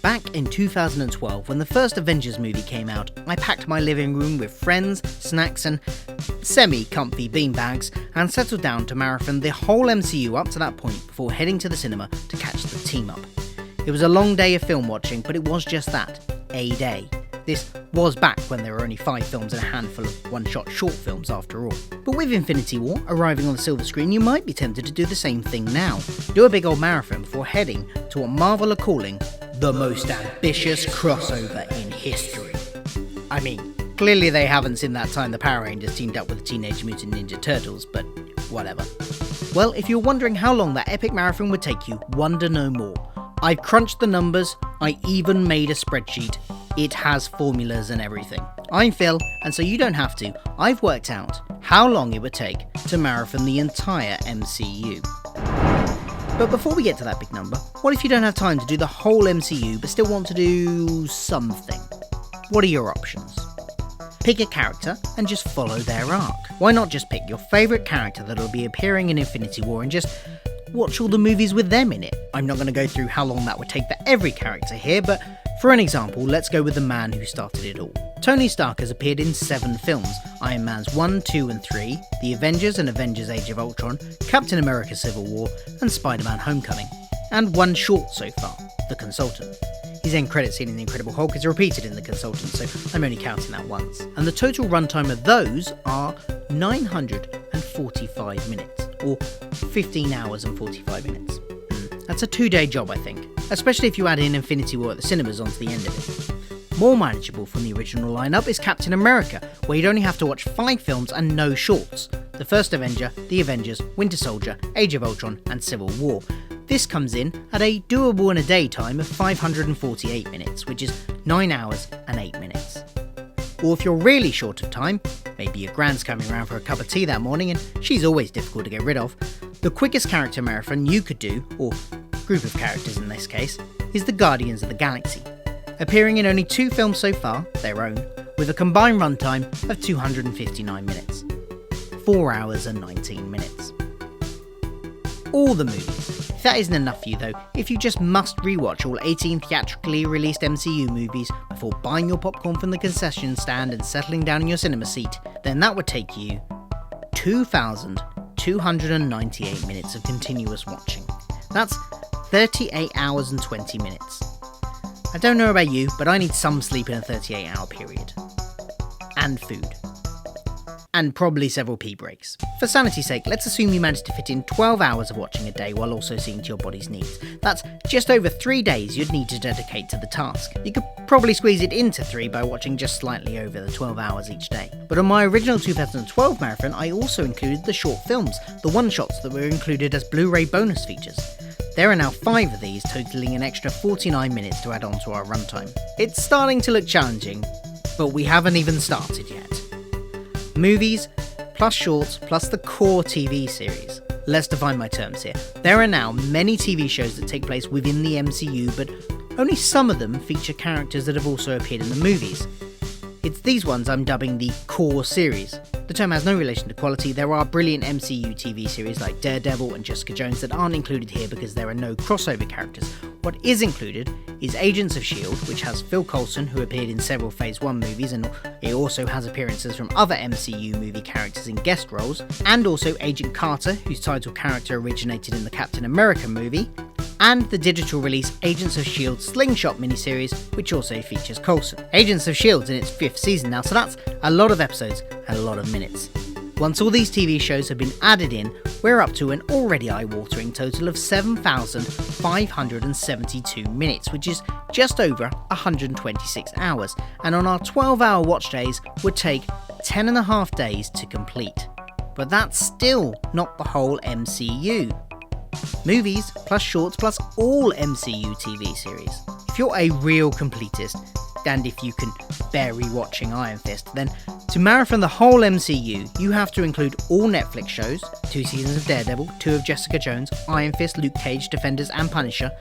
Back in 2012, when the first Avengers movie came out, I packed my living room with friends, snacks and semi-comfy beanbags and settled down to marathon the whole MCU up to that point before heading to the cinema to catch the team up. It was a long day of film watching, but it was just that, a day. This was back when there were only 5 films and a handful of one-shot short films after all. But with Infinity War arriving on the silver screen, you might be tempted to do the same thing now. Do a big old marathon before heading to what Marvel are calling the most ambitious crossover in history. I mean, clearly they haven't seen that time the Power Rangers teamed up with the Teenage Mutant Ninja Turtles, but whatever. Well, if you're wondering how long that epic marathon would take you, wonder no more. I've crunched the numbers, I even made a spreadsheet. It has formulas and everything. I'm Phil, and so you don't have to, I've worked out how long it would take to marathon the entire MCU. But before we get to that big number, what if you don't have time to do the whole MCU but still want to do something? What are your options? Pick a character and just follow their arc. Why not just pick your favourite character that'll be appearing in Infinity War and just watch all the movies with them in it? I'm not going to go through how long that would take for every character here, but for an example, let's go with the man who started it all. Tony Stark has appeared in 7 films: Iron Man's 1, 2 and 3, The Avengers and Avengers Age of Ultron, Captain America Civil War and Spider-Man Homecoming, and 1 short so far, The Consultant. His end credit scene in The Incredible Hulk is repeated in The Consultant, so I'm only counting that once. And the total runtime of those are 945 minutes, or 15 hours and 45 minutes. That's a 2-day job, I think, especially if you add in Infinity War at the cinemas onto the end of it. More manageable from the original lineup is Captain America, where you'd only have to watch 5 films and no shorts: The First Avenger, The Avengers, Winter Soldier, Age of Ultron and Civil War. This comes in at a doable in a day time of 548 minutes, which is 9 hours and 8 minutes. Or if you're really short of time, maybe your grand's coming around for a cup of tea that morning and she's always difficult to get rid of, the quickest character marathon you could do, or group of characters in this case, is the Guardians of the Galaxy. Appearing in only 2 films so far, their own, with a combined runtime of 259 minutes. 4 hours and 19 minutes. All the movies. If that isn't enough for you though, if you just must rewatch all 18 theatrically released MCU movies before buying your popcorn from the concession stand and settling down in your cinema seat, then that would take you 2,298 minutes of continuous watching. That's 38 hours and 20 minutes. I don't know about you, but I need some sleep in a 38-hour period. And food. And probably several pee breaks. For sanity's sake, let's assume you managed to fit in 12 hours of watching a day while also seeing to your body's needs. That's just over 3 days you'd need to dedicate to the task. You could probably squeeze it into 3 by watching just slightly over the 12 hours each day. But on my original 2012 marathon, I also included the short films, the one-shots that were included as Blu-ray bonus features. There are now 5 of these, totaling an extra 49 minutes to add on to our runtime. It's starting to look challenging, but we haven't even started yet. Movies, plus shorts, plus the core TV series. Let's define my terms here. There are now many TV shows that take place within the MCU, but only some of them feature characters that have also appeared in the movies. It's these ones I'm dubbing the core series. The term has no relation to quality. There are brilliant MCU TV series like Daredevil and Jessica Jones that aren't included here because there are no crossover characters. What is included is Agents of S.H.I.E.L.D, which has Phil Coulson, who appeared in several Phase 1 movies, and it also has appearances from other MCU movie characters in guest roles, and also Agent Carter, whose title character originated in the Captain America movie, and the digital release Agents of S.H.I.E.L.D SLINGSHOT miniseries, which also features Coulson. Agents of S.H.I.E.L.D's in its 5th season now, so that's a lot of episodes and a lot of minutes. Once all these TV shows have been added in, we're up to an already eye-watering total of 7,572 minutes, which is just over 126 hours, and on our 12-hour watch days would take 10.5 days to complete. But that's still not the whole MCU. Movies, plus shorts, plus all MCU TV series. If you're a real completist, and if you can bear rewatching Iron Fist, then to marathon the whole MCU, you have to include all Netflix shows, 2 seasons of Daredevil, 2 of Jessica Jones, Iron Fist, Luke Cage, Defenders and Punisher,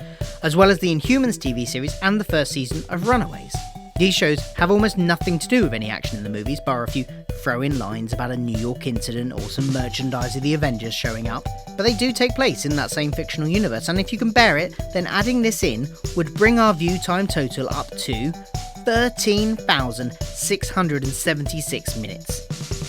as well as the Inhumans TV series and the 1st season of Runaways. These shows have almost nothing to do with any action in the movies, bar a few throw-in lines about a New York incident or some merchandise of the Avengers showing up, but they do take place in that same fictional universe, and if you can bear it, then adding this in would bring our view time total up to 13,676 minutes.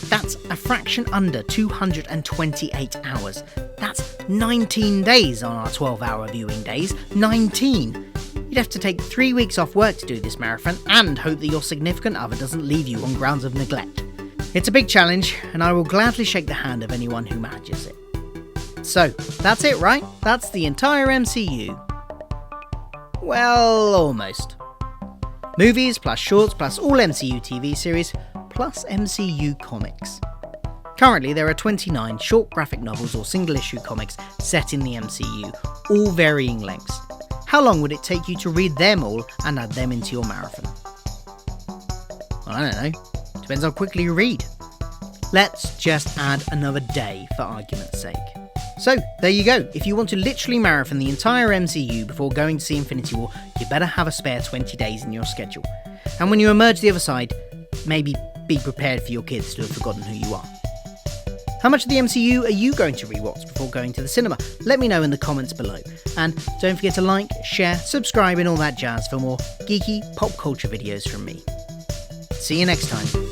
That's a fraction under 228 hours. That's 19 days on our 12-hour viewing days. 19! You'd have to take 3 weeks off work to do this marathon and hope that your significant other doesn't leave you on grounds of neglect. It's a big challenge, and I will gladly shake the hand of anyone who manages it. So, that's it, right? That's the entire MCU. Well, almost. Movies, plus shorts, plus all MCU TV series, plus MCU comics. Currently, there are 29 short graphic novels or single-issue comics set in the MCU, all varying lengths. How long would it take you to read them all and add them into your marathon? I don't know. Depends how quickly you read. Let's just add another day for argument's sake. So, there you go. If you want to literally marathon the entire MCU before going to see Infinity War, you better have a spare 20 days in your schedule. And when you emerge the other side, maybe be prepared for your kids to have forgotten who you are. How much of the MCU are you going to rewatch before going to the cinema? Let me know in the comments below. And don't forget to like, share, subscribe and all that jazz for more geeky pop culture videos from me. See you next time.